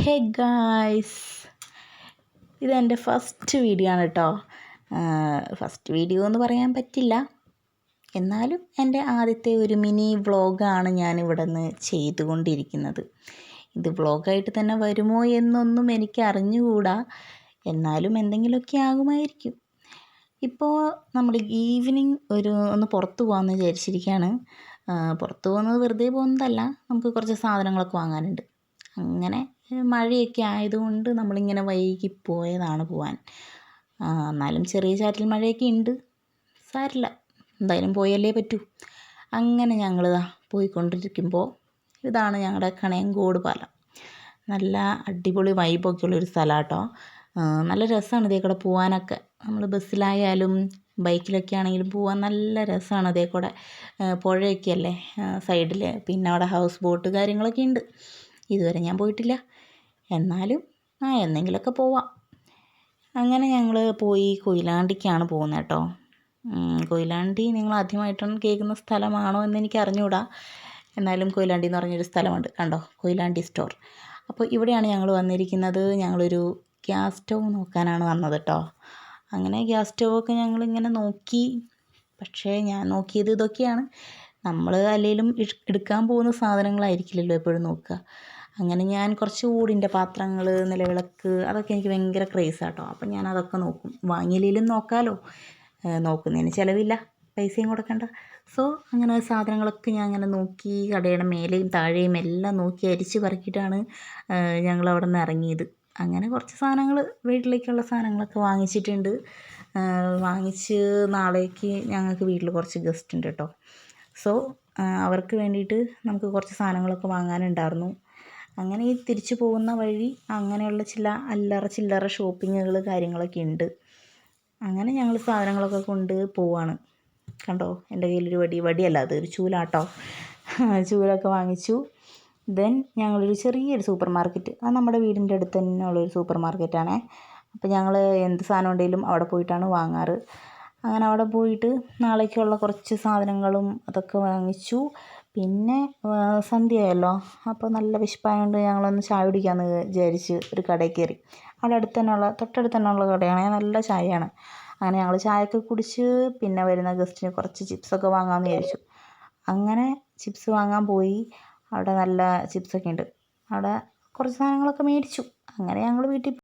Hey guys, ഇതെൻ്റെ first video ആണ് കേട്ടോ. ഫസ്റ്റ് വീഡിയോ എന്ന് പറയാൻ പറ്റില്ല, എന്നാലും എൻ്റെ ആദ്യത്തെ ഒരു മിനി വ്ളോഗാണ് ഞാൻ ഇവിടെ നിന്ന് ചെയ്തുകൊണ്ടിരിക്കുന്നത്. ഇത് വ്ളോഗായിട്ട് തന്നെ വരുമോ എന്നൊന്നും എനിക്ക് അറിഞ്ഞുകൂടാ, എന്നാലും എന്തെങ്കിലുമൊക്കെ ആകുമായിരിക്കും. ഇപ്പോൾ നമ്മൾ ഈവനിങ് ഒന്ന് പുറത്ത് പോകാമെന്ന് വിചാരിച്ചിരിക്കുകയാണ്. പുറത്ത് പോകുന്നത് വെറുതെ പോകുന്നതല്ല, നമുക്ക് കുറച്ച് സാധനങ്ങളൊക്കെ വാങ്ങാനുണ്ട്. അങ്ങനെ മഴയൊക്കെ ആയതുകൊണ്ട് നമ്മളിങ്ങനെ വൈകി പോയതാണ് പോവാൻ. എന്നാലും ചെറിയ ചാറ്റൽ മഴയൊക്കെ ഉണ്ട്, സാരില്ല, എന്തായാലും പോയല്ലേ പറ്റൂ. അങ്ങനെ ഞങ്ങൾ പോയിക്കൊണ്ടിരിക്കുമ്പോൾ ഇതാണ് ഞങ്ങളുടെ കണയങ്കോട് പാലം. നല്ല അടിപൊളി വൈബൊക്കെ ഉള്ളൊരു സ്ഥലം കേട്ടോ. നല്ല രസമാണ് ഇതേ കൂടെ പോകാനൊക്കെ. നമ്മൾ ബസ്സിലായാലും ബൈക്കിലൊക്കെ ആണെങ്കിലും പോകാൻ നല്ല രസമാണ്. അതേ കൂടെ പുഴയൊക്കെ അല്ലേ സൈഡിൽ, പിന്നെ അവിടെ ഹൗസ് ബോട്ട് കാര്യങ്ങളൊക്കെ ഉണ്ട്. ഇതുവരെ ഞാൻ പോയിട്ടില്ല, എന്നാലും എന്തെങ്കിലുമൊക്കെ പോവാം. അങ്ങനെ ഞങ്ങൾ പോയി കൊയിലാണ്ടിക്കാണ് പോകുന്നത് കേട്ടോ. കൊയിലാണ്ടി നിങ്ങൾ ആദ്യമായിട്ടാണ് കേൾക്കുന്ന സ്ഥലമാണോ എന്ന് എനിക്ക് അറിഞ്ഞുകൂടാ, എന്നാലും കൊയിലാണ്ടി എന്ന് പറഞ്ഞൊരു സ്ഥലമുണ്ട്, കണ്ടോ, കൊയിലാണ്ടി സ്റ്റോർ. അപ്പോൾ ഇവിടെയാണ് ഞങ്ങൾ വന്നിരിക്കുന്നത്. ഞങ്ങളൊരു ഗ്യാസ് സ്റ്റവ് നോക്കാനാണ് വന്നത് കേട്ടോ. അങ്ങനെ ഗ്യാസ് സ്റ്റവൊക്കെ ഞങ്ങളിങ്ങനെ നോക്കി, പക്ഷേ ഞാൻ നോക്കിയത് ഇതൊക്കെയാണ്. നമ്മൾ അല്ലെങ്കിലും എടുക്കാൻ പോകുന്ന സാധനങ്ങളായിരിക്കില്ലല്ലോ എപ്പോഴും നോക്കുക. അങ്ങനെ ഞാൻ കുറച്ച് ഊടിൻ്റെ പാത്രങ്ങൾ, നിലവിളക്ക്, അതൊക്കെ എനിക്ക് ഭയങ്കര ക്രേസാണ് കേട്ടോ. അപ്പം ഞാൻ അതൊക്കെ നോക്കും. വാങ്ങിയില്ലെങ്കിലും നോക്കാമല്ലോ, നോക്കുന്നതിന് ചിലവില്ല, പൈസയും കൊടുക്കണ്ട. സോ അങ്ങനെ സാധനങ്ങളൊക്കെ ഞാൻ അങ്ങനെ നോക്കി, കടയുടെ മേലെയും താഴെയും എല്ലാം നോക്കി അരിച്ച് പറക്കിയിട്ടാണ് ഞങ്ങൾ അവിടെ നിന്ന് ഇറങ്ങിയത്. അങ്ങനെ കുറച്ച് സാധനങ്ങൾ, വീട്ടിലേക്കുള്ള സാധനങ്ങളൊക്കെ വാങ്ങിച്ചിട്ടുണ്ട്. വാങ്ങിച്ച് നാളേക്ക് ഞങ്ങൾക്ക് വീട്ടിൽ കുറച്ച് ഗസ്റ്റ് ഉണ്ട് കേട്ടോ. സോ അവർക്ക് വേണ്ടിയിട്ട് നമുക്ക് കുറച്ച് സാധനങ്ങളൊക്കെ വാങ്ങാനുണ്ടായിരുന്നു. അങ്ങനെ ഈ തിരിച്ചു പോകുന്ന വഴി അങ്ങനെയുള്ള ചില അല്ലറ ചില്ലറ ഷോപ്പിങ്ങുകൾ കാര്യങ്ങളൊക്കെ ഉണ്ട്. അങ്ങനെ ഞങ്ങൾ സാധനങ്ങളൊക്കെ കൊണ്ട് പോവാണ്. കണ്ടോ, എൻ്റെ കയ്യിലൊരു വടിയല്ല, അതൊരു ചൂലാട്ടോ. ചൂലൊക്കെ വാങ്ങിച്ചു. ദെൻ ഞങ്ങളൊരു ചെറിയൊരു സൂപ്പർ മാർക്കറ്റ്, അത് നമ്മുടെ വീടിൻ്റെ അടുത്ത് തന്നെ ഉള്ളൊരു സൂപ്പർ മാർക്കറ്റാണേ. അപ്പോൾ ഞങ്ങൾ എന്ത് സാധനം ഉണ്ടെങ്കിലും അവിടെ പോയിട്ടാണ് വാങ്ങാറ്. അങ്ങനെ അവിടെ പോയിട്ട് നാളേക്കുള്ള കുറച്ച് സാധനങ്ങളും അതൊക്കെ വാങ്ങിച്ചു. പിന്നെ സന്ധ്യയായല്ലോ, അപ്പോൾ നല്ല വിശപ്പായതുകൊണ്ട് ഞങ്ങളൊന്ന് ചായ കുടിക്കാമെന്ന് വിചാരിച്ച് ഒരു കടയിൽ കയറി. അവിടെ തൊട്ടടുത്ത് തന്നെയുള്ള കടയാണ്, നല്ല ചായയാണ്. അങ്ങനെ ഞങ്ങൾ ചായയൊക്കെ കുടിച്ച് പിന്നെ വരുന്ന ഗസ്റ്റിന് കുറച്ച് ചിപ്സൊക്കെ വാങ്ങാമെന്ന് വിചാരിച്ചു. അങ്ങനെ ചിപ്സ് വാങ്ങാൻ പോയി. അവിടെ നല്ല ചിപ്സൊക്കെ ഉണ്ട്. അവിടെ കുറച്ച് സാധനങ്ങളൊക്കെ മേടിച്ചു. അങ്ങനെ ഞങ്ങൾ വീട്ടിൽ